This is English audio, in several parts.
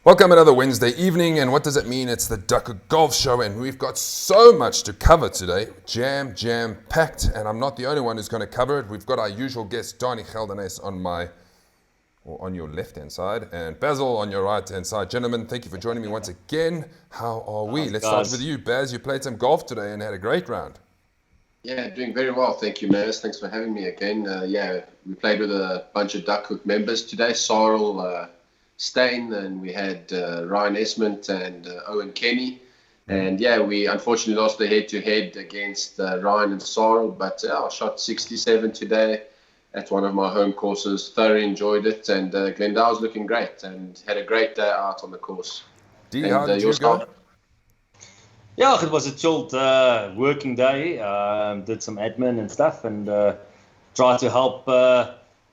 Welcome another Wednesday evening, and what does it mean? It's the Duckhook Golf Show, and we've got so much to cover today. Jam-packed, and I'm not the only one who's going to cover it. We've got our usual guest, Donnie Geldenes, on your left-hand side, and Basil on your right-hand side. Gentlemen, thank you for joining me once again. How are we? Let's start with you, Baz. You played some golf today and had a great round. Yeah, doing very well. Thank you, Maz. Thanks for having me again. We played with a bunch of Duckhook members today. Sorrel, Stain, and we had Ryan Esmond and Owen Kenny. And we unfortunately lost the head-to-head against Ryan and Sorrel, but I shot 67 today at one of my home courses. Thoroughly enjoyed it, and Glendale's looking great and had a great day out on the course. Dee, how did you go? Yeah, it was a chilled working day. Did some admin and stuff, and tried to help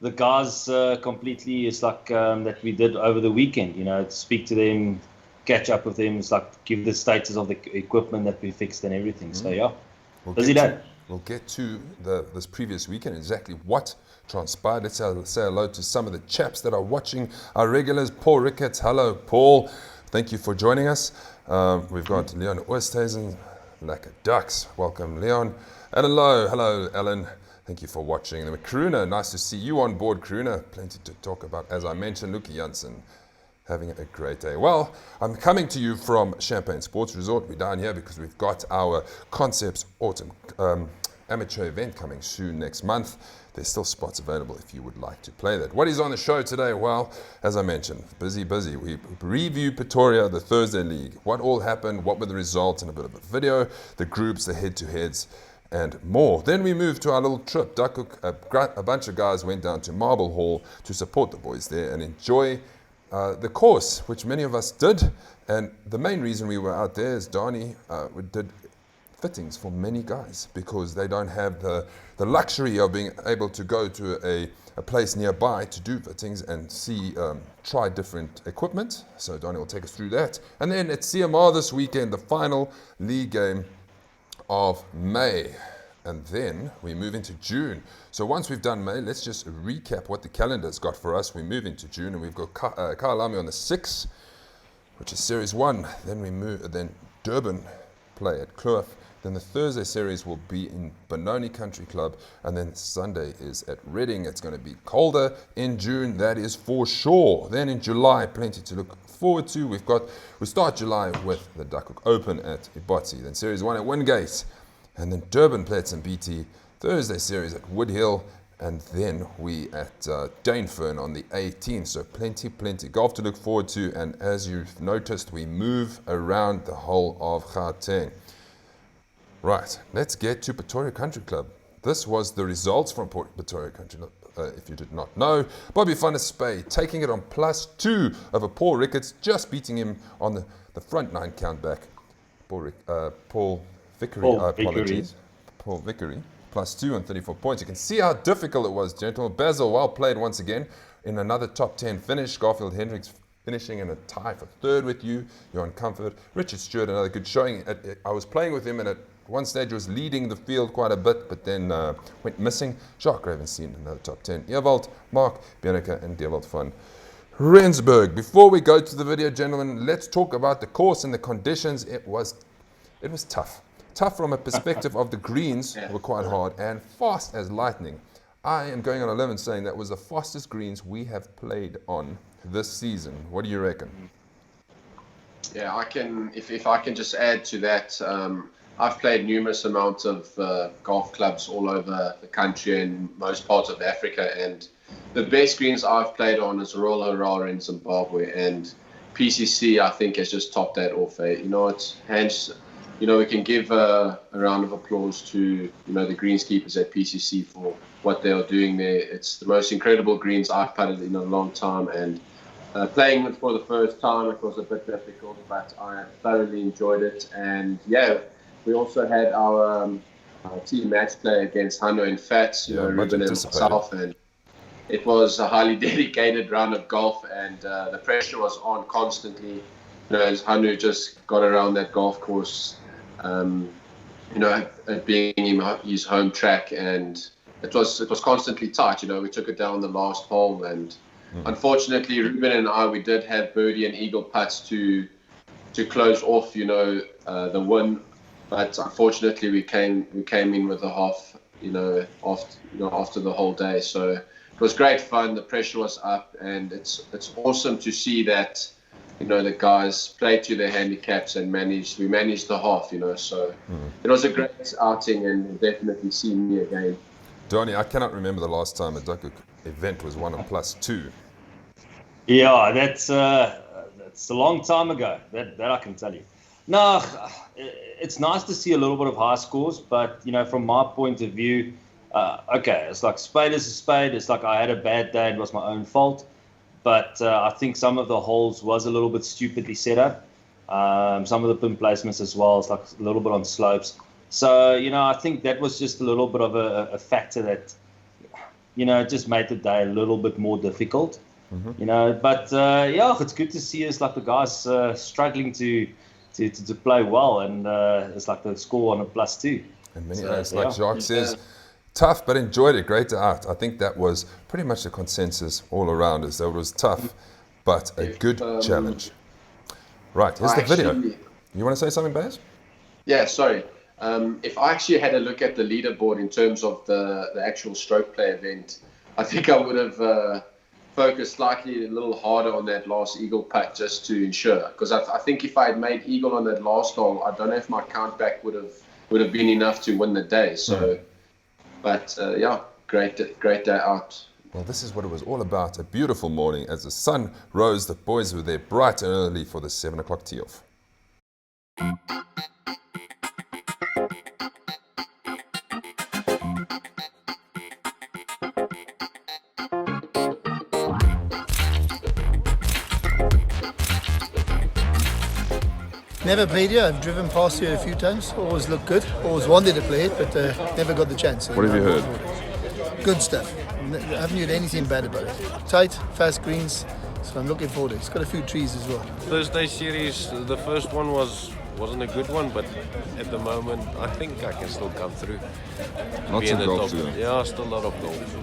the guys completely. It's like that we did over the weekend. You know, speak to them, catch up with them. It's like give the status of the equipment that we fixed and everything. So yeah, busy day. We'll get to this previous weekend, exactly what transpired. Let's say hello to some of the chaps that are watching, our regulars. Paul Ricketts, hello Paul. Thank you for joining us. We've got Leon Oosthuizen, Lekker Ducks. Welcome, Leon. And hello, Ellen. Thank you for watching. And Karuna, nice to see you on board, Karuna. Plenty to talk about. As I mentioned, Luki Janssen, having a great day. Well, I'm coming to you from Champagne Sports Resort. We're down here because we've got our Concepts Autumn amateur event coming soon next month. There's still spots available if you would like to play that. What is on the show today? Well, as I mentioned, busy. We review Pretoria, the Thursday League. What all happened, what were the results, and a bit of a video, the groups, the head-to-heads, and more. Then we moved to our little trip. Duckhook, a bunch of guys went down to Marble Hall to support the boys there and enjoy the course, which many of us did. And the main reason we were out there is Donnie did fittings for many guys because they don't have the luxury of being able to go to a place nearby to do fittings and try different equipment. So Donnie will take us through that. And then at CMR this weekend, the final league game of May. And then we move into June. So once we've done May, let's just recap what the calendar's got for us. We move into June and we've got Kyalami on the 6th, which is Series 1. Then Durban play at Kloof. Then the Thursday series will be in Benoni Country Club, and then Sunday is at Reading. It's going to be colder in June, that is for sure. Then in July, plenty to look forward to. We start July with the Duckhook Open at Ibotsi, then Series 1 at Wingate, and then Durban play at St. BT, Thursday series at Woodhill, and then we at Danefern on the 18th. So plenty golf to look forward to, and as you've noticed, we move around the whole of Gauteng. Right, let's get to Pretoria Country Club. This was the results from Pretoria Country Club, if you did not know. Bobby van der Spey taking it on +2 over Paul Ricketts, just beating him on the front 9 count back. Paul Vickery, apologies. Paul Vickery, +2 on 34 points. You can see how difficult it was, gentlemen. Basil, well played once again in another top 10 finish. Garfield Hendricks finishing in a tie for 3rd with you. You're on comfort. Richard Stewart, another good showing. I was playing with him, and at one stage was leading the field quite a bit, but then went missing. Jacques Ravenstein, another top 10. Ewald, Mark, Bianca, and Dewald van Rensburg. Before we go to the video, gentlemen, let's talk about the course and the conditions. It was tough. Tough from a perspective of the greens were quite hard and fast as lightning. I am going on a limb and saying that was the fastest greens we have played on this season. What do you reckon? Yeah, I can. If I can just add to that, I've played numerous amounts of golf clubs all over the country and most parts of Africa, and the best greens I've played on is Royal Harare in Zimbabwe, and PCC I think has just topped that off. We can give a round of applause to the greenskeepers at PCC for what they are doing there. It's the most incredible greens I've putted in a long time, and playing it for the first time, it was a bit difficult, but I thoroughly enjoyed it. And we also had our team match play against Hano and Fats, Ruben and myself, and it was a highly dedicated round of golf, and the pressure was on constantly. As Hanu just got around that golf course, it being his home track, and it was constantly tight. We took it down the last hole, and Unfortunately, Ruben and I, we did have birdie and eagle putts to close off, the win. But unfortunately, we came in with a half, after the whole day. So it was great fun. The pressure was up, and it's awesome to see that, the guys played to their handicaps and we managed the half, So it was a great outing, and we'll definitely see me again. Donnie, I cannot remember the last time a Duckhook event was won on +2. Yeah, that's a long time ago. That I can tell you. No, it's nice to see a little bit of high scores, but from my point of view, okay, it's like spade is a spade. It's like I had a bad day; it was my own fault. But I think some of the holes was a little bit stupidly set up. Some of the pin placements as well. It's like a little bit on slopes. So I think that was just a little bit of a factor that it just made the day a little bit more difficult. But it's good to see us like the guys struggling to play well, and it's like the score on a +2. And many others, like Jacques says, tough but enjoyed it. Great out. I think that was pretty much the consensus all around us. That it was tough, but a good challenge. Right, here's the video. You want to say something, Baz? Yeah, sorry. If I actually had a look at the leaderboard in terms of the actual stroke play event, I think I would have focused slightly a little harder on that last eagle putt just to ensure. Because I think if I had made eagle on that last hole, I don't know if my count back would have been enough to win the day. So, but great day out. Well, this is what it was all about. A beautiful morning as the sun rose. The boys were there bright and early for the 7 o'clock tee-off. Never played here. I've driven past here a few times. Always looked good. Always wanted to play it, but never got the chance. What have you heard? Good stuff. I haven't heard anything bad about it. Tight, fast greens. So I'm looking forward to it. It's got a few trees as well. Thursday series, the first one wasn't a good one, but at the moment I think I can still come through. Lots of golf today. Yeah, still a lot of golf.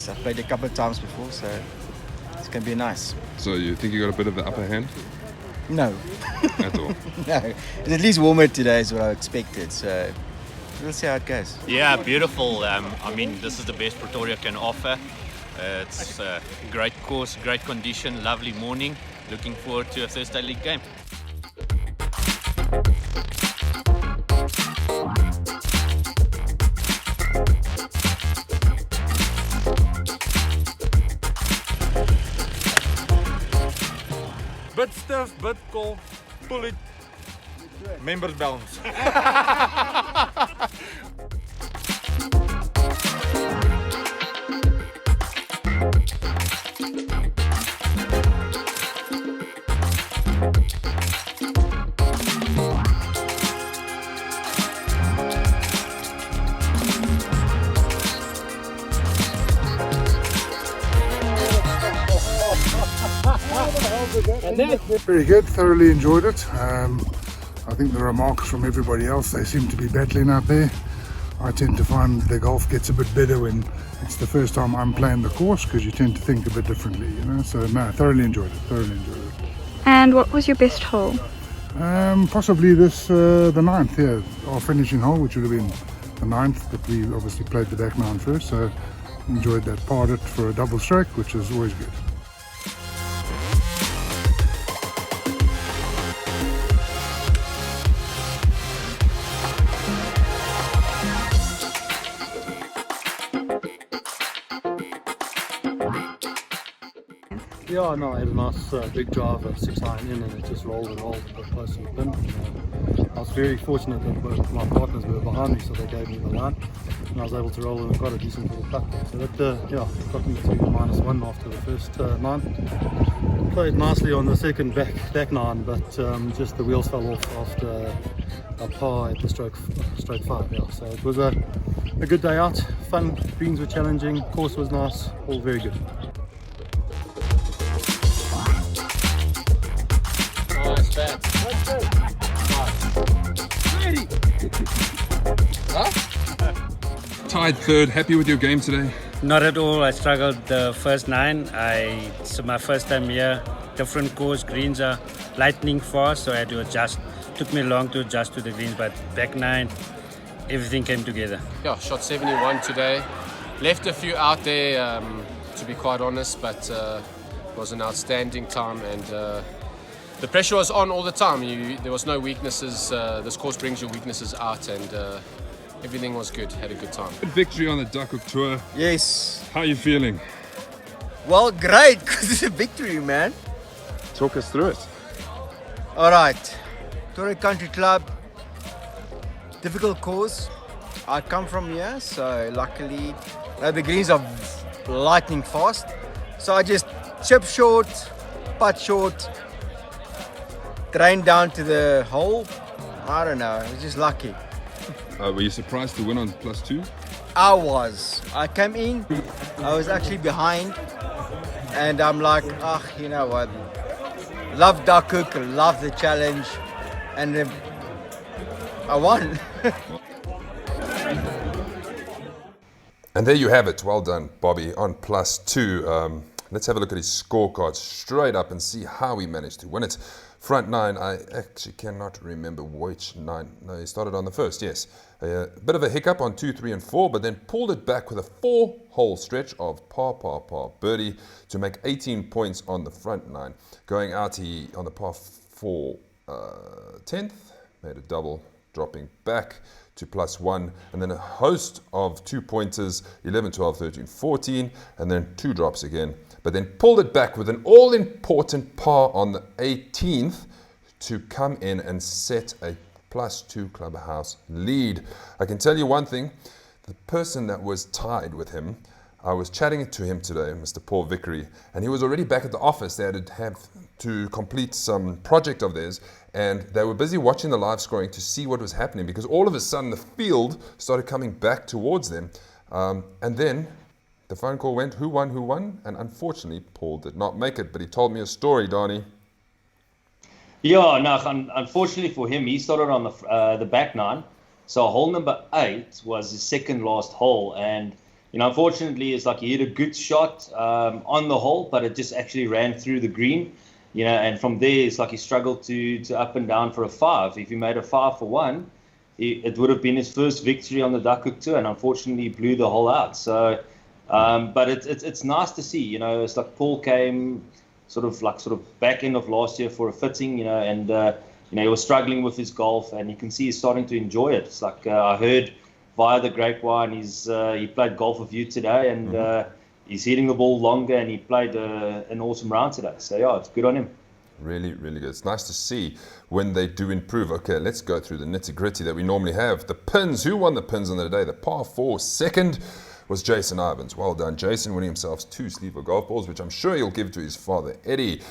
I've played a couple of times before, so it's going to be nice. So you think you got a bit of the upper hand? No. At all? No. It's at least warmer today is what I expected, so we'll see how it goes. Yeah, beautiful. This is the best Pretoria can offer. It's a great course, great condition, lovely morning. Looking forward to a Thursday League game. Bit stiff, bit cold, pull it, members bounce. Very good, thoroughly enjoyed it. I think the remarks from everybody else, they seem to be battling out there. I tend to find the golf gets a bit better when it's the first time I'm playing the course, because you tend to think a bit differently, So no, thoroughly enjoyed it, And what was your best hole? Possibly this, the 9th, yeah, our finishing hole, which would have been the 9th, but we obviously played the back 9 first, so enjoyed that, parred it for a double stroke, which is always good. Yeah, no, I had a nice big drive of 6 iron in, and it just rolled and rolled and got close to the pin. I was very fortunate that both my partners were behind me, so they gave me the line, and I was able to roll in and got a decent little putt there. So that got me to -1 after the first 9. Played nicely on the second back 9, but just the wheels fell off after a par at the stroke 5. Yeah, so it was a good day out. Fun, greens were challenging, course was nice, all very good. Tied third, happy with your game today? Not at all. I struggled the first 9. It's my first time here. Different course, greens are lightning fast, so I had to adjust. Took me long to adjust to the greens, but back 9, everything came together. Yeah, shot 71 today. Left a few out there, to be quite honest, but it was an outstanding time, and the pressure was on all the time. There was no weaknesses. This course brings your weaknesses out, and everything was good. Had a good time. Good victory on the Duckhook tour. Yes. How are you feeling? Well, great, because it's a victory, man. Talk us through it. All right. Pretoria Country Club. Difficult course. I come from here, so luckily the greens are lightning fast. So I just chip short, putt short, drain down to the hole. I don't know, I was just lucky. Were you surprised to win on +2? I was. I came in, I was actually behind, and I'm like, you know what? Love Duckhook, love the challenge, and I won. And there you have it. Well done, Bobby, on +2. Let's have a look at his scorecard straight up and see how he managed to win it. Front 9, I actually cannot remember which 9. No, he started on the first, yes. A bit of a hiccup on 2, 3, and 4, but then pulled it back with a 4-hole stretch of par, birdie to make 18 points on the front 9. Going out, he on the par 4 10th, made a double, dropping back to +1, and then a host of 2-pointers, 11, 12, 13, 14, and then 2 drops again. But then pulled it back with an all-important par on the 18th to come in and set a +2 clubhouse lead. I can tell you one thing, the person that was tied with him, I was chatting to him today, Mr. Paul Vickery, and he was already back at the office. They had to have to complete some project of theirs, and they were busy watching the live scoring to see what was happening, because all of a sudden the field started coming back towards them, and then the phone call went, who won? And unfortunately, Paul did not make it, but he told me a story, Donnie. Yeah, no, unfortunately for him, he started on the back 9. So hole number 8 was his second last hole. And, unfortunately, it's like he hit a good shot on the hole, but it just actually ran through the green. And from there, it's like he struggled to up and down for a 5. If he made a 5 for 1, it would have been his first victory on the Duckhook tour, and unfortunately, he blew the hole out. So... but it's nice to see, it's like Paul came sort of back end of last year for a fitting, and he was struggling with his golf, and you can see he's starting to enjoy it. It's like I heard via the grapevine he played golf with you today, and he's hitting the ball longer, and he played an awesome round today. So yeah, it's good on him. Really, really good. It's nice to see when they do improve. Okay, let's go through the nitty-gritty that we normally have. The pins. Who won the pins on the day? The par 4 second was Jason Ivans. Well done, Jason, winning himself 2 sleeve of golf balls, which I'm sure he'll give to his father, Eddie.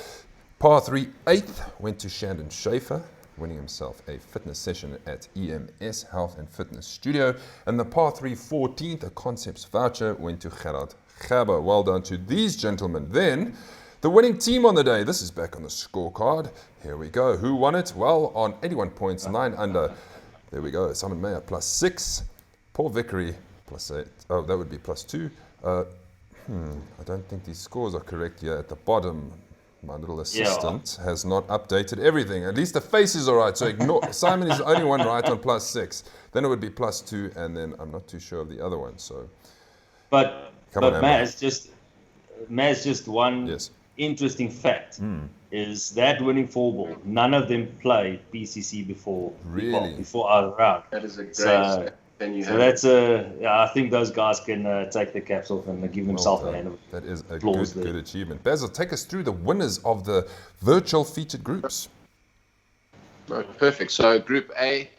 Par 3 8th went to Shandon Schaefer, winning himself a fitness session at EMS Health and Fitness Studio. And the par 3 14th, a concepts voucher, went to Gerard Gabber. Well done to these gentlemen. Then, the winning team on the day. This is back on the scorecard. Here we go. Who won it? Well, on 81 points, 9 under. There we go. Simon Mayer +6. Paul Vickery +8. Oh, that would be +2. I don't think these scores are correct here at the bottom. My little assistant has not updated everything. At least the face is all right, so ignore. Simon is the only one right on +6. Then it would be +2, and then I'm not too sure of the other one. So, but Maz, just one interesting fact is that winning 4-ball. None of them played PCC before our round. That is a great. So that's I think those guys can take their caps off and give themselves a hand of That is a applause good achievement. Basil, take us through the winners of the virtual featured groups. Oh, perfect. So Group A,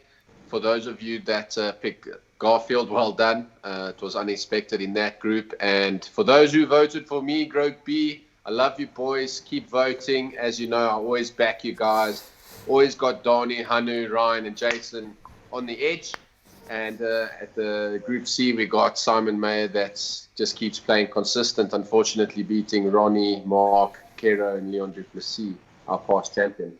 for those of you that picked Garfield, well done. It was unexpected in that group. And for those who voted for me, Group B, I love you boys. Keep voting. As you know, I always back you guys. Always got Donnie, Hanu, Ryan, and Jason on the edge. And at the Group C, we got Simon Mayer that just keeps playing consistent, unfortunately beating Ronnie, Mark, Kero, and Leon Duplessis, our past champion.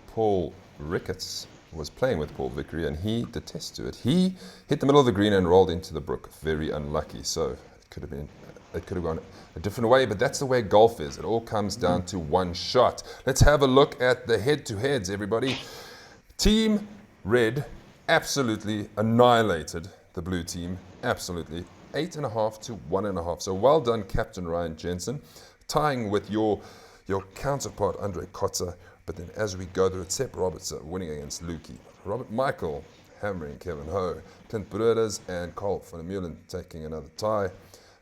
Paul Ricketts was playing with Paul Vickery, and he detests to it. He hit the middle of the green and rolled into the brook. Very unlucky. So it could have gone a different way, but that's the way golf is. It all comes down to one shot. Let's have a look at the head-to-heads, everybody. Team Red absolutely annihilated the blue team. Absolutely. 8.5 to 1.5. So well done, Captain Ryan Jensen, tying with your counterpart, Andre Kotzer. But then as we go through it, Sepp Robertson winning against Lukey. Robert Michael hammering Kevin Ho. Clint Brothers and Carl van der Meulen taking another tie.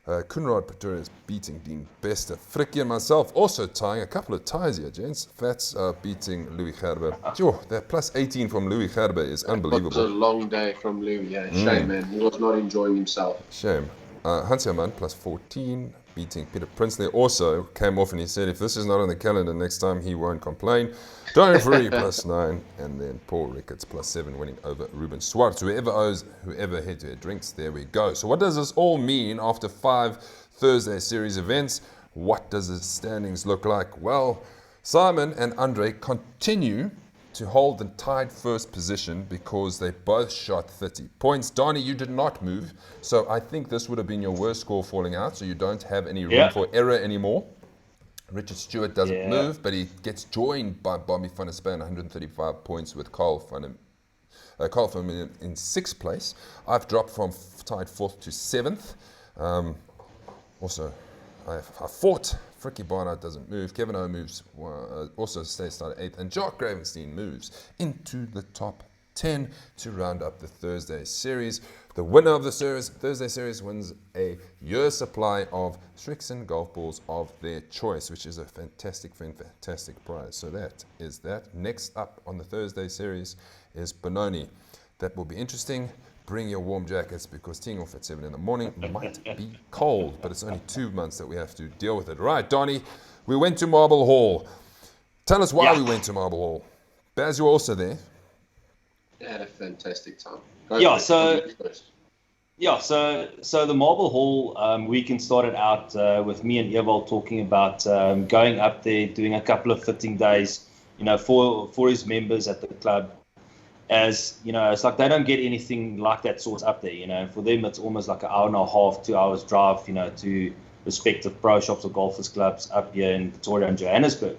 Koenraad Pretoria is beating Dean Bester. Frikkie and myself also tying a couple of ties here, gents. Fats beating Louis Gerber. Sure, that plus 18 from Louis Gerber is unbelievable. It was a long day from Louis. Yeah, shame, man. He was not enjoying himself. Shame. Hans Herman plus 14, beating Peter Prinsley. Also came off and he said if this is not on the calendar next time, he won't complain. Tony Free plus 9, and then Paul Ricketts plus 7, winning over Ruben Swartz. Whoever owes whoever head-to-head drinks, there we go. So what does this all mean after 5 Thursday series events? What does the standings look like? Well, Simon and Andre continue to hold the tied first position because they both shot 30 points. Donnie, you did not move, so I think this would have been your worst score falling out, so you don't have any room for error anymore. Richard Stewart doesn't move, but he gets joined by Bobby van der Span, 135 points, with Carl van der Meulen in 6th place. I've dropped from tied 4th to 7th. Also, I fought. Frikkie Barnard doesn't move. Kevin O moves, also stays started 8th. And Jock Gravenstein moves into the top 10 to round up the Thursday series. The winner of the Thursday series wins a year's supply of Strixon golf balls of their choice, which is a fantastic prize. So that is that. Next up on the Thursday series is Benoni. That will be interesting. Bring your warm jackets because teeing off at 7 in the morning might be cold, but it's only 2 months that we have to deal with it. Right, Donnie, we went to Marble Hall. Tell us why we went to Marble Hall. Baz, you were also there. Yeah, had a fantastic time. So the Marble Hall weekend started out with me and Ewald talking about going up there, doing a couple of fitting days, for his members at the club. As it's like they don't get anything like that sort up there. For them it's almost like an hour and a half, 2 hours drive, to respective pro shops or golfers clubs up here in Pretoria and Johannesburg.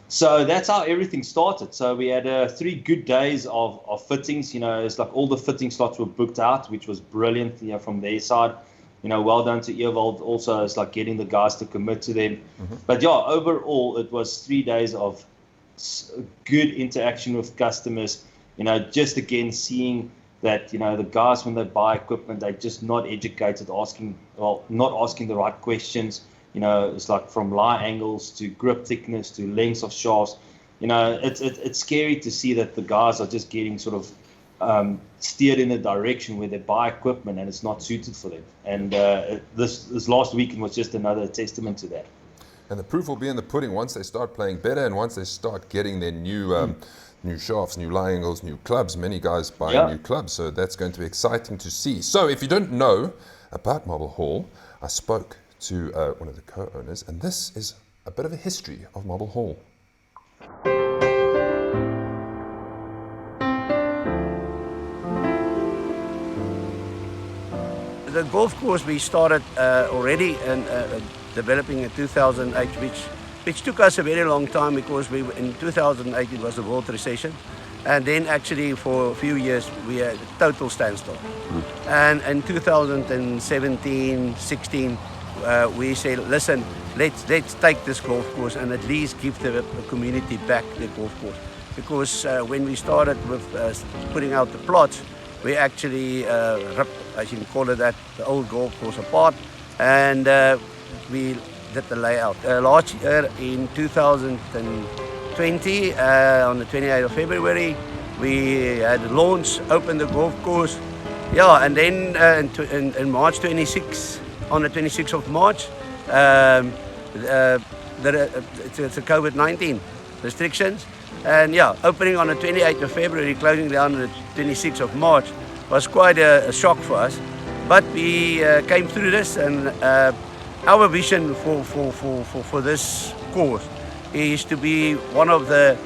So that's how everything started. So we had 3 good days of fittings. It's like all the fitting slots were booked out, which was brilliant, from their side. Well done to Ewald. Also, it's like getting the guys to commit to them. Mm-hmm. But overall, it was 3 days of good interaction with customers. Just again seeing that, the guys, when they buy equipment, they're just not educated, not asking the right questions. It's like from lie angles to grip thickness to lengths of shafts. It's scary to see that the guys are just getting sort of steered in a direction where they buy equipment and it's not suited for them. And this last weekend was just another testament to that. And the proof will be in the pudding once they start playing better and once they start getting their new shafts, new lie angles, new clubs. Many guys buy new clubs, so that's going to be exciting to see. So if you don't know about Marble Hall, I spoke to one of the co-owners, and this is a bit of a history of Marble Hall. The golf course we started already and developing in 2008, which took us a very long time because in 2008 it was a world recession, and then actually for a few years we had a total standstill. And in 2017, 16, we said, listen, let's take this golf course and at least give the community back the golf course. Because when we started with putting out the plots, we actually ripped, as you can call it that, the old golf course apart, and we did the layout. Last year in 2020, on the 28th of February, we had a launch, opened the golf course. And then in March 26, on the 26th of March, it's a COVID-19 restrictions. And opening on the 28th of February, closing down on the 26th of March was quite a shock for us. But we came through this, and our vision for this course is to be one of the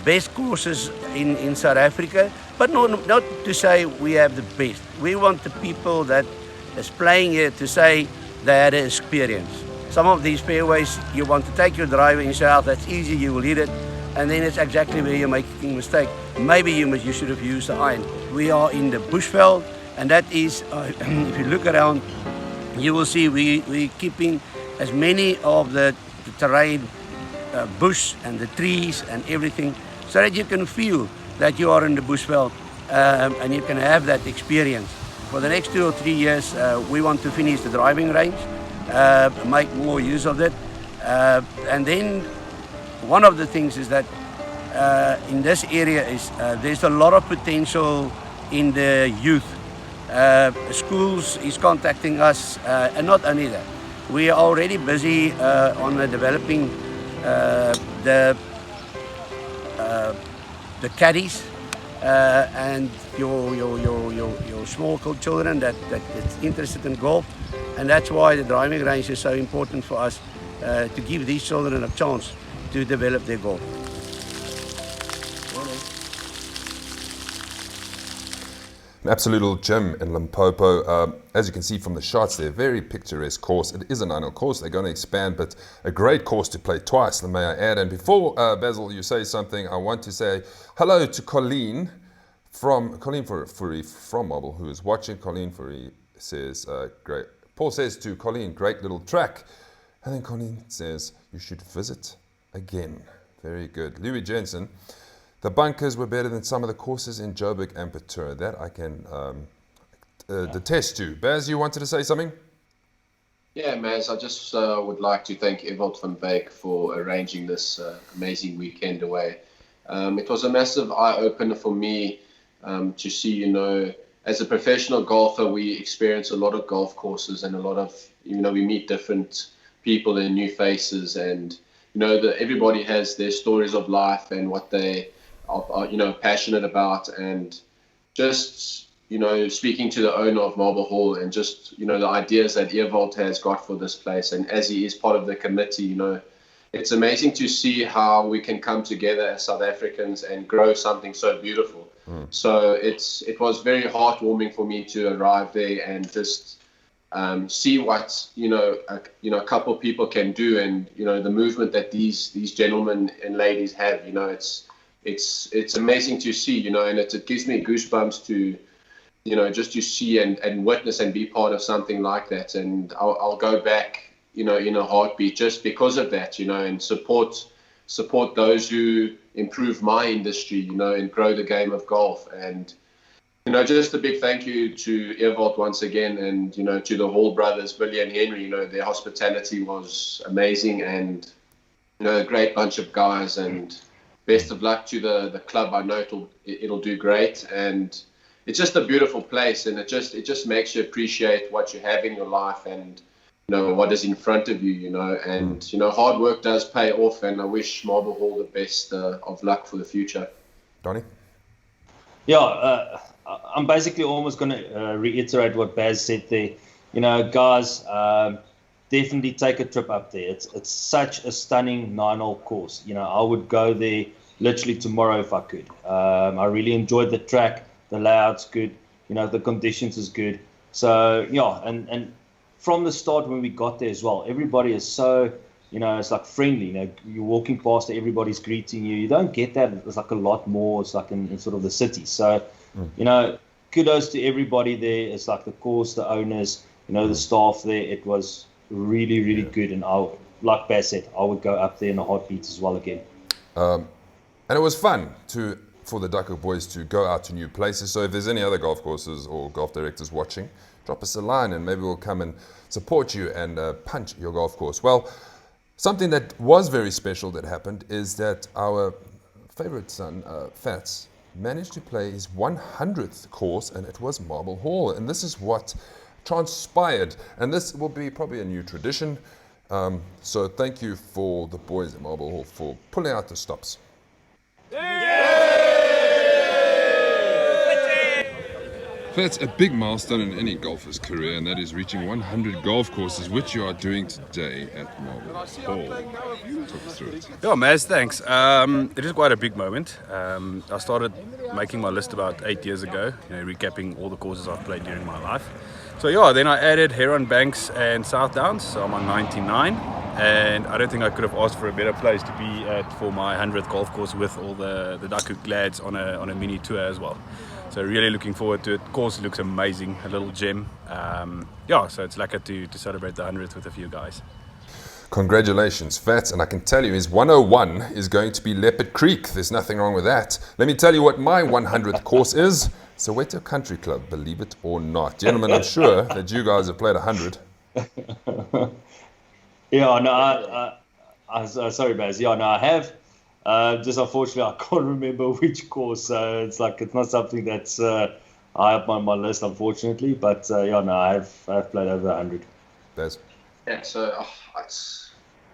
best courses in South Africa, but not to say we have the best. We want the people that is playing here to say they had an experience. Some of these fairways, you want to take your driver and you say, oh, that's easy, you will hit it, and then it's exactly where you're making a mistake. Maybe you should have used the iron. We are in the bushveld, and that is, if you look around, you will see we're keeping as many of the terrain, bush and the trees and everything, so that you can feel that you are in the bushveld and you can have that experience. For the next 2 or 3 years, we want to finish the driving range, make more use of it, and then one of the things is that in this area is there's a lot of potential in the youth. Schools is contacting us, and not only that, we are already busy on developing the caddies and your small children that is interested in golf, and that's why the driving range is so important for us to give these children a chance to develop their golf. An absolute little gem in Limpopo. As you can see from the shots, they're a very picturesque course. It is a 9-hole course. They're going to expand, but a great course to play twice, may I add. And before, Basil, you say something, I want to say hello to Colleen Fourie from Marble, who is watching. Colleen Fourie says, great. Paul says to Colleen, great little track. And then Colleen says, you should visit again. Very good. Louis Jensen. The bunkers were better than some of the courses in Joburg and Pretoria. That I can attest to. Baz, you wanted to say something? Yeah, Maz, I just would like to thank Ewald van Beek for arranging this amazing weekend away. It was a massive eye-opener for me to see, as a professional golfer, we experience a lot of golf courses and a lot of, we meet different people and new faces, and, that everybody has their stories of life and what they are passionate about, and just speaking to the owner of Marble Hall and just the ideas that Ewald has got for this place, and as he is part of the committee, it's amazing to see how we can come together as South Africans and grow something so beautiful. So it was very heartwarming for me to arrive there and just see what a couple of people can do, and the movement that these gentlemen and ladies have. It's amazing to see, and it gives me goosebumps to, just to see and witness and be part of something like that. And I'll go back, in a heartbeat just because of that, and support those who improve my industry, and grow the game of golf. And, just a big thank you to Ewald once again, and, to the Hall brothers, Billy and Henry. Their hospitality was amazing, and, a great bunch of guys, and best of luck to the club. I know it'll do great, and it's just a beautiful place, and it just makes you appreciate what you have in your life, and what is in front of you, and hard work does pay off, and I wish Marble Hall the best of luck for the future. Donnie? Yeah, I'm basically almost going to reiterate what Baz said there. Guys, definitely take a trip up there. It's such a stunning 9-hole course. I would go there literally tomorrow if I could. I really enjoyed the track. The layout's good. The conditions is good. So yeah, and from the start when we got there as well, everybody is so, it's like friendly. You're walking past, everybody's greeting you. You don't get that. It's like a lot more. It's like in sort of the city. So, kudos to everybody there. It's like the course, the owners, the staff there. It was really, really good. And like Baz said, I would go up there in a heartbeat as well again. And it was fun for the Duckhook boys to go out to new places. So if there's any other golf courses or golf directors watching, drop us a line and maybe we'll come and support you and punch your golf course. Well, something that was very special that happened is that our favorite son, Fats, managed to play his 100th course, and it was Marble Hall. And this is what transpired. And this will be probably a new tradition. So thank you for the boys at Marble Hall for pulling out the stops. That's a big milestone in any golfer's career, and that is reaching 100 golf courses, which you are doing today at Marble Hall. Talk us through it. Yeah, Maz, thanks. It is quite a big moment. I started making my list about 8 years ago, recapping all the courses I've played during my life. So yeah, then I added Heron Banks and South Downs, so I'm on 99. And I don't think I could have asked for a better place to be at for my 100th golf course with all the Duckhook lads on a mini tour as well. So really looking forward to it. Course looks amazing, a little gem. So it's lekker to celebrate the 100th with a few guys. Congratulations, Fats, and I can tell you his 101 is going to be Leopard Creek. There's nothing wrong with that. Let me tell you what my 100th course is. Soweto Country Club, believe it or not. Gentlemen, I'm sure that you guys have played 100. Yeah, no, sorry, Baz. Yeah, no, I have. Just unfortunately, I can't remember which course. It's not something that's high up on my list, unfortunately. But I've played over 100. Baz? Yeah, so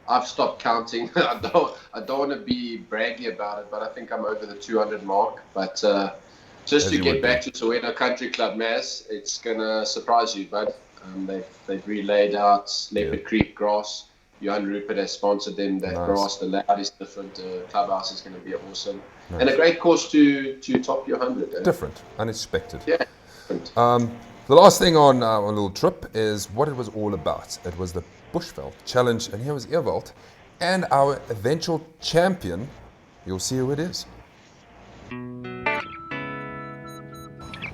I've stopped counting. I don't want to be braggy about it, but I think I'm over the 200 mark. But just to get back to Soweto Country Club, Maz, it's gonna surprise you, bud. They've relayed out Leopard Creek grass. Johan Rupert has sponsored them. That grass, the layout is different. Clubhouse is going to be awesome, and a great course to top your 100. Different, unexpected. Yeah. The last thing on our little trip is what it was all about. It was the Bushveld Challenge, and here was Ewald and our eventual champion. You'll see who it is.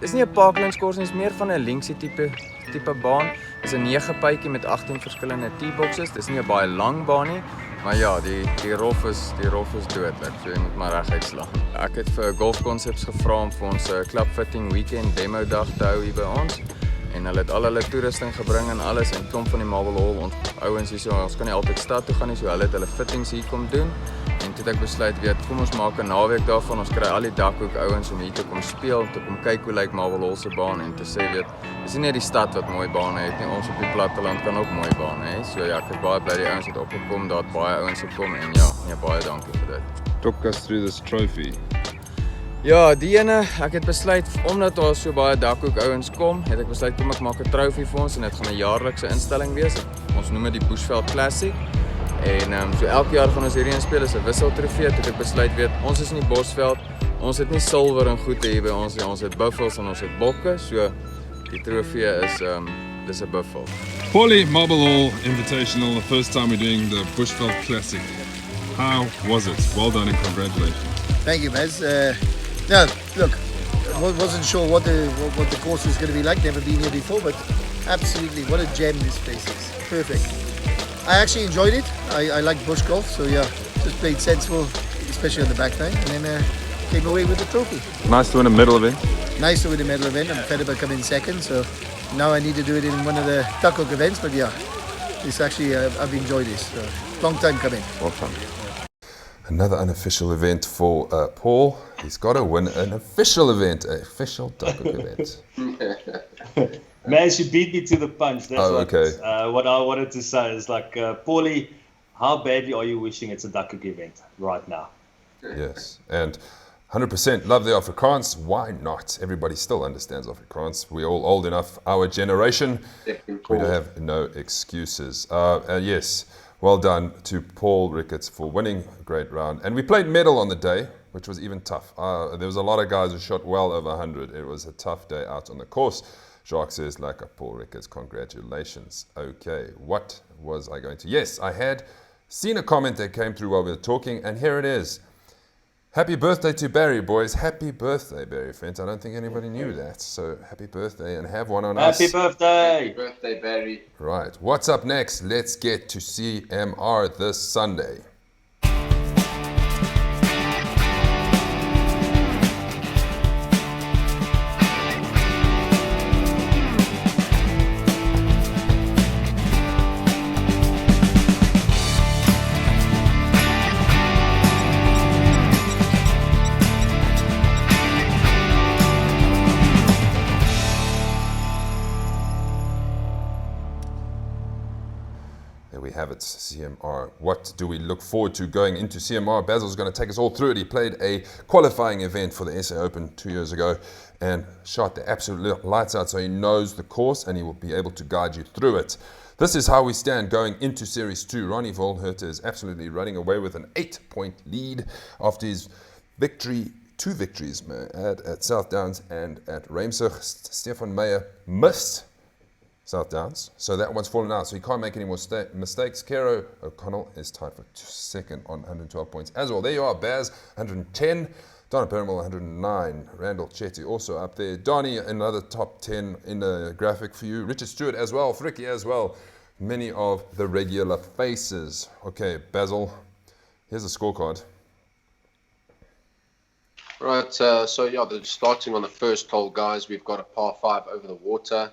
Dis nie 'n parklands course nie, is meer van 'n linkse tipe baan. Dis 'n 9 puitjie met 18 verskillende tee-boxes. Dis nie 'n baie lang baan nie, maar ja, die rof is dodelik. So jy moet maar reguit slaan. Ek het vir Golf Concepts gevra om vir ons 'n club fitting weekend demo dag te hou hier by ons. En hulle het al hulle toerusting gebring en alles en klomp van die Marble Hall ouens hier so, ons kan nie altyd stad toe gaan nie, so hulle het hulle fittings hier kom doen. En toe het ek besluit, kom ons maak 'n naweek daarvan, ons kry al die Duckhook ouens om hier te kom speel, te kom kyk hoe lyk Marble Hall se baan en te sê, dis nie net die stad wat mooi bane het nie, ons op die platteland kan ook mooi bane hê. So ja, ek is baie bly die ouens het opgekom, daar het baie ouens gekom en ja, baie dankie vir dit. Talk us through this trophy. Ja, die ene, ek het besluit, omdat daar so baie Duckhook ouens kom, het ek besluit, kom ek maak 'n trofee vir ons en dit gaan 'n jaarlikse instelling wees. Ons noem dit die Bushveld Classic. En so elke jaar gaan ons hierheen speel, is 'n wisseltrofee. Toe het ek besluit, ons is in die Bosveld, ons het nie silwer en goed hier by ons nie, ons het buffels en ons het bokke, so die trofee is, dis 'n buffel. Paulie, Marble Hall Invitational, the first time we're doing the Bushveld Classic. How was it? Well done and congratulations. Thank you, Maz. Look, I wasn't sure what the course was going to be like. Never been here before, but absolutely, what a gem this place is. Perfect. I actually enjoyed it. I like bush golf, so yeah, just played sensible, especially on the back nine, and then came away with the trophy. Nice to win a medal event. Nice to win a medal event. I'm fed up coming in second, so now I need to do it in one of the Duckhook events. But yeah, it's actually I've enjoyed this. Long time coming. Well done. Another unofficial event for Paul. He's got to win an official event, an official Duckhook event. Man, she beat me to the punch. That's okay. What I wanted to say is Paulie, how badly are you wishing it's a Duckhook event right now? Yes, and 100% love the Afrikaans. Why not? Everybody still understands Afrikaans. We're all old enough, our generation. We don't have no excuses. Yes, well done to Paul Ricketts for winning a great round. And we played medal on the day, which was even tough. There was a lot of guys who shot well over 100. It was a tough day out on the course. Jacques says, like a Paul Ricketts, congratulations. Okay, what was I going to? Yes, I had seen a comment that came through while we were talking, and here it is. Happy birthday to Barry, boys. Happy birthday, Barry friends. I don't think anybody knew that. So happy birthday and have one on us. Happy birthday. Happy birthday, Barry. Right. What's up next? Let's get to CMR this Sunday. there we have it, CMR. What do we look forward to going into CMR? Basil's going to take us all through it. He played a qualifying event for the SA Open 2 years ago and shot the absolute lights out, so he knows the course and he will be able to guide you through it. This is how we stand going into Series 2. Ronnie Volhert is absolutely running away with an 8-point lead after his victory, 2 victories at South Downs and at Reimsig. Stefan Meyer missed South Downs, so that one's fallen out, so he can't make any more mistakes. Kero O'Connell is tied for second on 112 points as well. There you are, Baz, 110. Donna Perrimal, 109. Randall Chetty also up there. Donnie, another top 10 in the graphic for you. Richard Stewart as well. Fricky as well. Many of the regular faces. Okay, Basil, here's the scorecard. Right, so yeah, starting on the first hole, guys, we've got a par 5 over the water.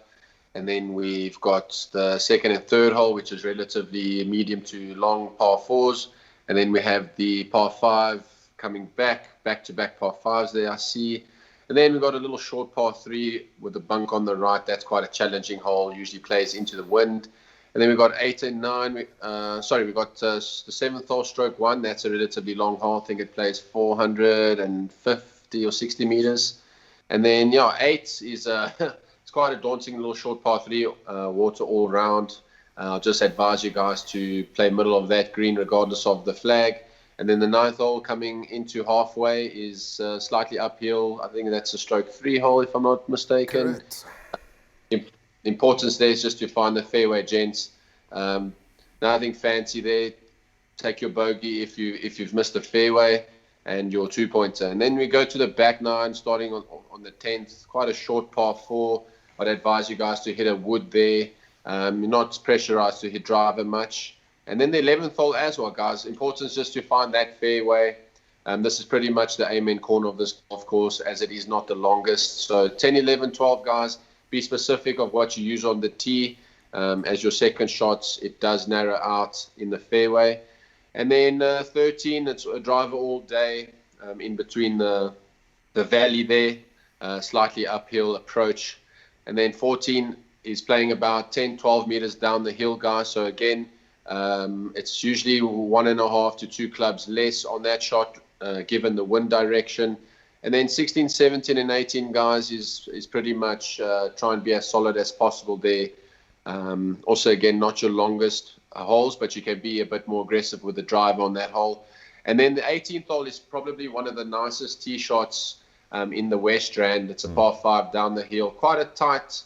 And then we've got the second and third hole, which is relatively medium to long par 4s. And then we have the par 5 coming back-to-back par 5s there, I see. And then we've got a little short par 3 with a bunk on the right. That's quite a challenging hole, usually plays into the wind. And then we've got 8 and 9. We've got the 7th hole, stroke 1. That's a relatively long hole. I think it plays 450 or 60 meters. And then, 8 is it's quite a daunting little short par 3, water all around. I'll just advise you guys to play middle of that green regardless of the flag. And then the 9th hole coming into halfway is slightly uphill. I think that's a stroke 3 hole, if I'm not mistaken. Correct. Importance there is just to find the fairway, gents. Nothing fancy there. Take your bogey if you've missed the fairway and your 2-pointer. And then we go to the back 9, starting on the 10th. Quite a short par 4. I'd advise you guys to hit a wood there. You're not pressurized to hit driver much. And then the 11th hole as well, guys. Important just to find that fairway. This is pretty much the amen corner of this golf course, as it is not the longest. So 10, 11, 12, guys, be specific of what you use on the tee. As your second shots, it does narrow out in the fairway. And then 13, it's a driver all day in between the valley there, slightly uphill approach. And then 14 is playing about 10, 12 meters down the hill, guys. So again, it's usually 1.5 to 2 clubs less on that shot, given the wind direction. And then 16, 17, and 18, guys, is pretty much try and be as solid as possible there. Also, again, not your longest holes, but you can be a bit more aggressive with the drive on that hole. And then the 18th hole is probably one of the nicest tee shots in the West Rand. It's a par 5 down the hill. Quite a tight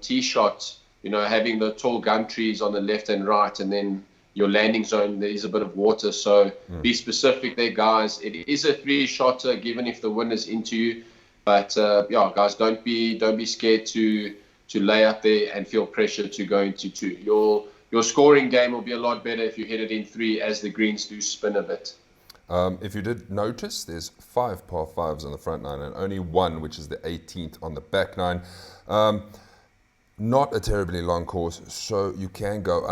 tee shot, having the tall gum trees on the left and right, and then your landing zone, there is a bit of water. So be specific there, guys. It is a 3-shotter, given if the wind is into you. But guys, don't be scared to lay up there and feel pressure to go into 2. Your scoring game will be a lot better if you hit it in 3, as the greens do spin a bit. If you did notice, there's 5 par 5s on the front 9 and only 1, which is the 18th on the back 9. Not a terribly long course, so you can go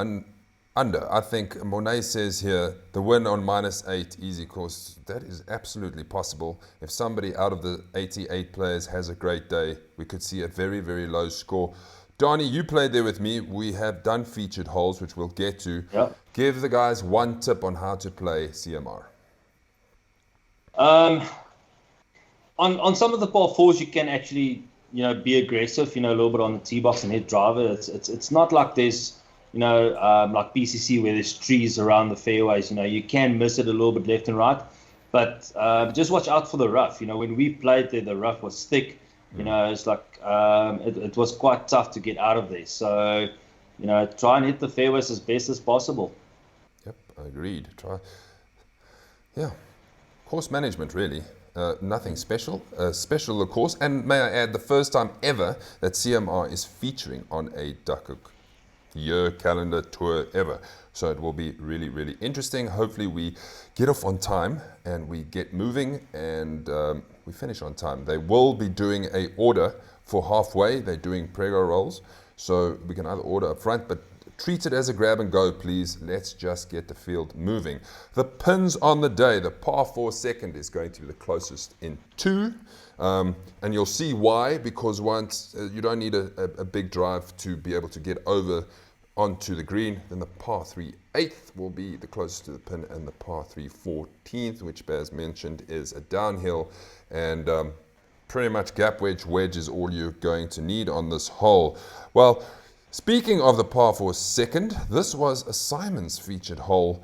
under. I think Monet says here, the win on -8, easy course. That is absolutely possible. If somebody out of the 88 players has a great day, we could see a very, very low score. Donnie, you played there with me. We have done featured holes, which we'll get to. Yeah. Give the guys one tip on how to play CMR. On some of the par 4s, you can actually, be aggressive, a little bit on the tee box and hit driver. It's not like there's, like PCC where there's trees around the fairways. You can miss it a little bit left and right, but just watch out for the rough. When we played there, the rough was thick. It's like it was quite tough to get out of there. So, try and hit the fairways as best as possible. Yep, agreed. Yeah, course management really. Nothing special. Special, of course. And may I add, the first time ever that CMR is featuring on a Duckhook year calendar tour ever. So it will be really, really interesting. Hopefully we get off on time and we get moving and we finish on time. They will be doing a order for halfway. They're doing prego rolls. So we can either order up front, but treat it as a grab and go, please. Let's just get the field moving. The pins on the day, the par 4 second is going to be the closest in 2. And you'll see why, because once you don't need a big drive to be able to get over onto the green. Then the par 3 8th will be the closest to the pin, and the par 3 14th, which Baz mentioned is a downhill, and pretty much gap wedge is all you're going to need on this hole. Well, speaking of the par 4 second, this was a Simons featured hole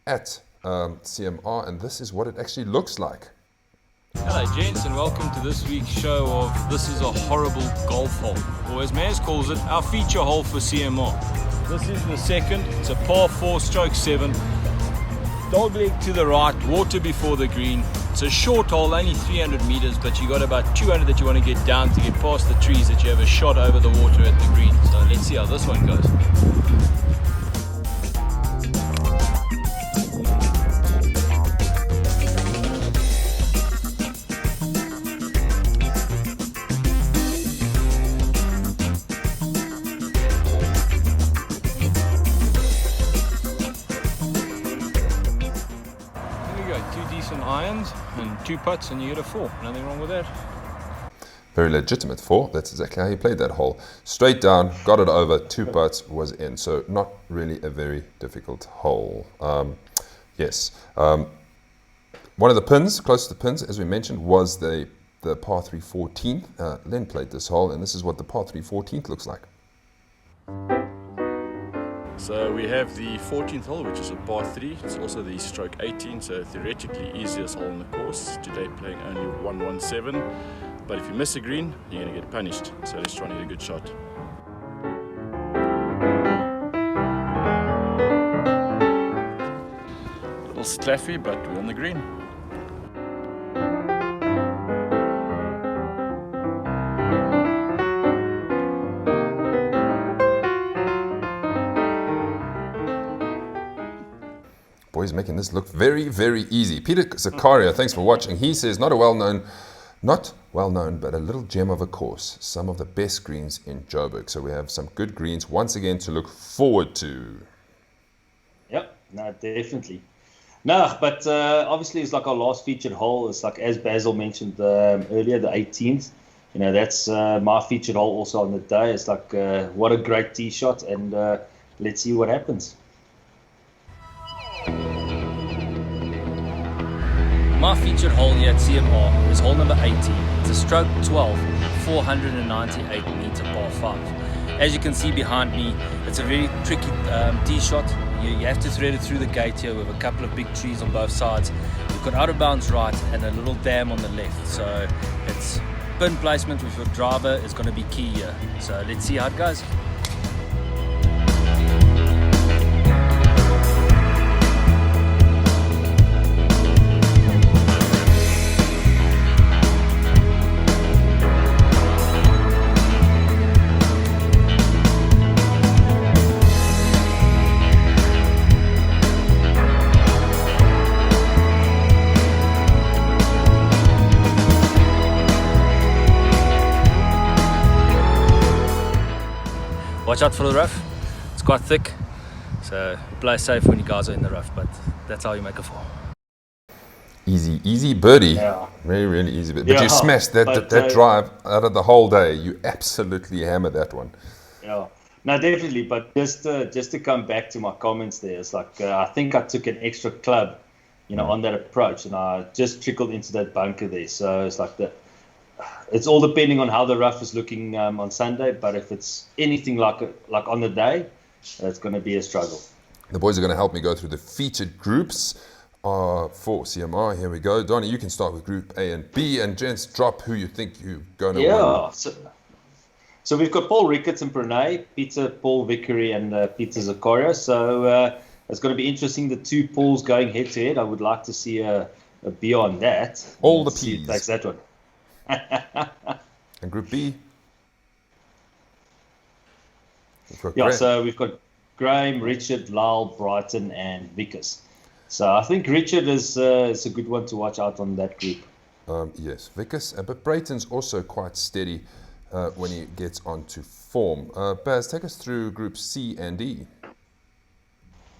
at CMR, and this is what it actually looks like. Hello gents, and welcome to this week's show of This Is a Horrible Golf Hole, or as Maz calls it, our feature hole for CMR. This is the second. It's a par 4 stroke 7, dog leg to the right, water before the green. It's a short hole, only 300 meters, but you got about 200 that you want to get down to get past the trees that you have a shot over the water at the green. So let's see how this one goes. Irons and 2 putts and you get a 4. Nothing wrong with that. Very legitimate 4. That's exactly how he played that hole. Straight down, got it over, 2 putts, was in. So not really a very difficult hole. Yes. One of the pins, close to the pins, as we mentioned, was the par 3 14th. Len played this hole, and this is what the par 3 14th looks like. So we have the 14th hole, which is a par 3. It's also the stroke 18, so theoretically easiest hole in the course. Today playing only 117, but if you miss a green, you're going to get punished. So let's try and get a good shot. A little sclaffy, but we're on the green. Boys making this look very, very easy. Peter Zakaria, thanks for watching. He says, not well known, but a little gem of a course. Some of the best greens in Joburg. So we have some good greens once again to look forward to. Yep, no, definitely. No, but obviously it's like our last featured hole. It's like, as Basil mentioned earlier, the 18th. You know, that's my featured hole also on the day. It's like, what a great tee shot, and let's see what happens. My featured hole here at CMR is hole number 18. It's a stroke 12, 498 meter par 5. As you can see behind me, it's a very tricky tee shot. You have to thread it through the gate here with a couple of big trees on both sides. You've got out of bounds right and a little dam on the left. So it's pin placement with your driver is going to be key here. So let's see how it goes. Watch out for the rough, it's quite thick, so play safe when you guys are in the rough, but that's how you make a 4. Easy birdie. Yeah. Really, really easy. But you smashed that drive out of the whole day. You absolutely hammered that one. Yeah, no, definitely. But just to come back to my comments there, it's like I think I took an extra club, on that approach, and I just trickled into that bunker there. So it's like it's all depending on how the rough is looking on Sunday. But if it's anything like on the day, it's going to be a struggle. The boys are going to help me go through the featured groups for CMR. Here we go. Donnie, you can start with Group A and B, and gents, drop who you think you're going to win. Yeah. So we've got Paul Ricketts and Pranay, Peter, Paul Vickery, and Peter Zakaria. So it's going to be interesting. The 2 Pauls going head to head. I would like to see a B on that. All the P's. P's. Takes that one. And Group B? So we've got Graham, Richard, Lyle, Brighton, and Vickers. So I think Richard is a good one to watch out on that group. Yes, Vickers. But Brayton's also quite steady when he gets onto form. Baz, take us through Group C and D.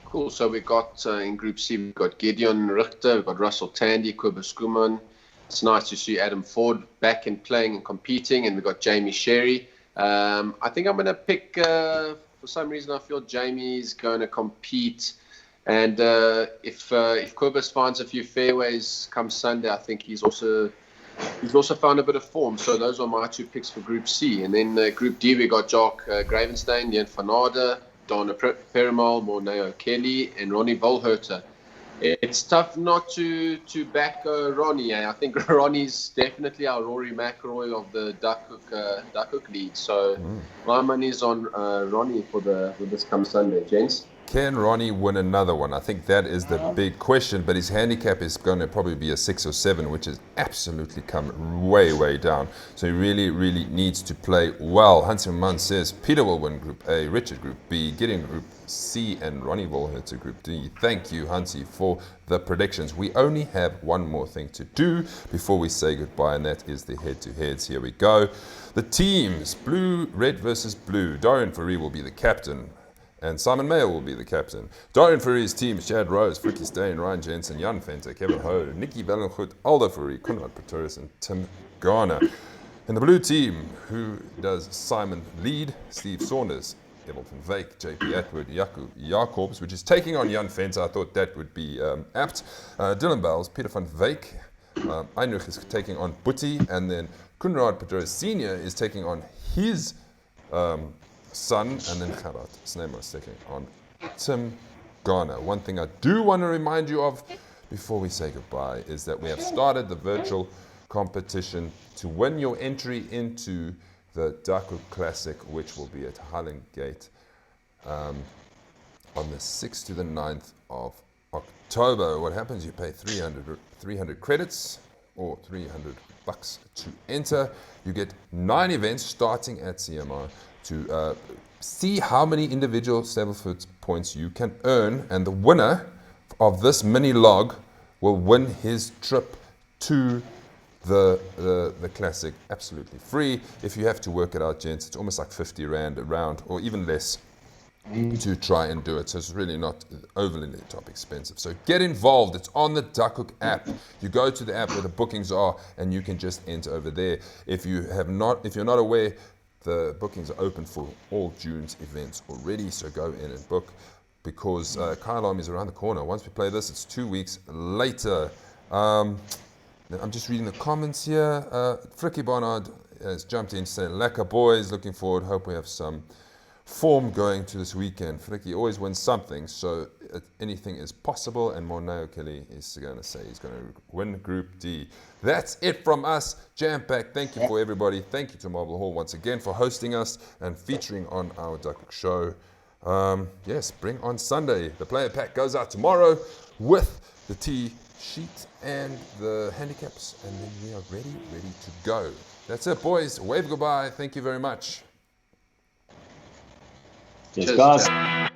Cool. So we got in Group C, we've got Gideon Richter, we've got Russell Tandy, Kobus Kuman. It's nice to see Adam Ford back and playing and competing, and we've got Jamie Sherry. I think I'm going to pick for some reason, I feel Jamie's going to compete. And if Kobus finds a few fairways come Sunday, I think he's also found a bit of form. So those are my 2 picks for Group C. And then Group D, we got Jock Gravenstein, Jan van Aarde, Donna Perimal, Morneo Kelly, and Ronnie Volherter. It's tough not to back Ronnie. I think Ronnie's definitely our Rory McIlroy of the Duckhook League. So my money's on Ronnie for this come Sunday, gents. Can Ronnie win another one? I think that is the big question, but his handicap is going to probably be a 6 or 7, which has absolutely come way, way down. So he really, really needs to play well. Hansi Mann says Peter will win Group A, Richard Group B, Gideon Group C, and Ronnie Volherter Group D. Thank you, Hansi, for the predictions. We only have one more thing to do before we say goodbye, and that is the head-to-heads. Here we go. The teams, blue, red versus blue. Dorian Fourie will be the captain, and Simon Mayer will be the captain. Dorian Furrie's team, Shad Rose, Frikkie Steyn, Ryan Jensen, Jan Venter, Kevin Ho, Nicky Vellengoed, Aldo Fourie, Conrad Pretorius, and Tim Garner. And the blue team, who does Simon lead? Steve Saunders, Emil van Wyk, JP Atwood, Jaco Jacobs, which is taking on Jan Venter. I thought that would be apt. Dylan Bowles, Peter van Wyk, Einrich is taking on Boetie, and then Conrad Pretorius Sr. is taking on his son, and then Gerard Sneema is taking on Tim Garner. One thing I do want to remind you of before we say goodbye is that we have started the virtual competition to win your entry into the Duckhook Classic, which will be at Highland Gate on the 6th to the 9th of October. What happens? You pay 300 credits or $300 to enter. You get 9 events starting at CMR to see how many individual Stableford points you can earn, and the winner of this mini log will win his trip to the Classic absolutely free. If you have to work it out, gents, it's almost like 50 Rand a round, or even less, to try and do it. So it's really not overly top expensive. So get involved. It's on the Duckhook app. You go to the app where the bookings are, and you can just enter over there. If you're not aware, the bookings are open for all June's events already. So go in and book, because Kyle Army is around the corner. Once we play this, it's 2 weeks later. I'm just reading the comments here. Frikkie Barnard has jumped in saying, "Lekker boys, looking forward. Hope we have some form going to this weekend." Frikkie always wins something, so anything is possible. And Morneo Kelly is going to say he's going to win Group D. That's it from us, jam-packed. Thank you for everybody. Thank you to Marble Hall once again for hosting us and featuring on our Duckhook show. Yes, bring on Sunday. The player pack goes out tomorrow with the tee sheet and the handicaps, and then we are ready to go. That's it, boys. Wave goodbye. Thank you very much. Cheers, guys.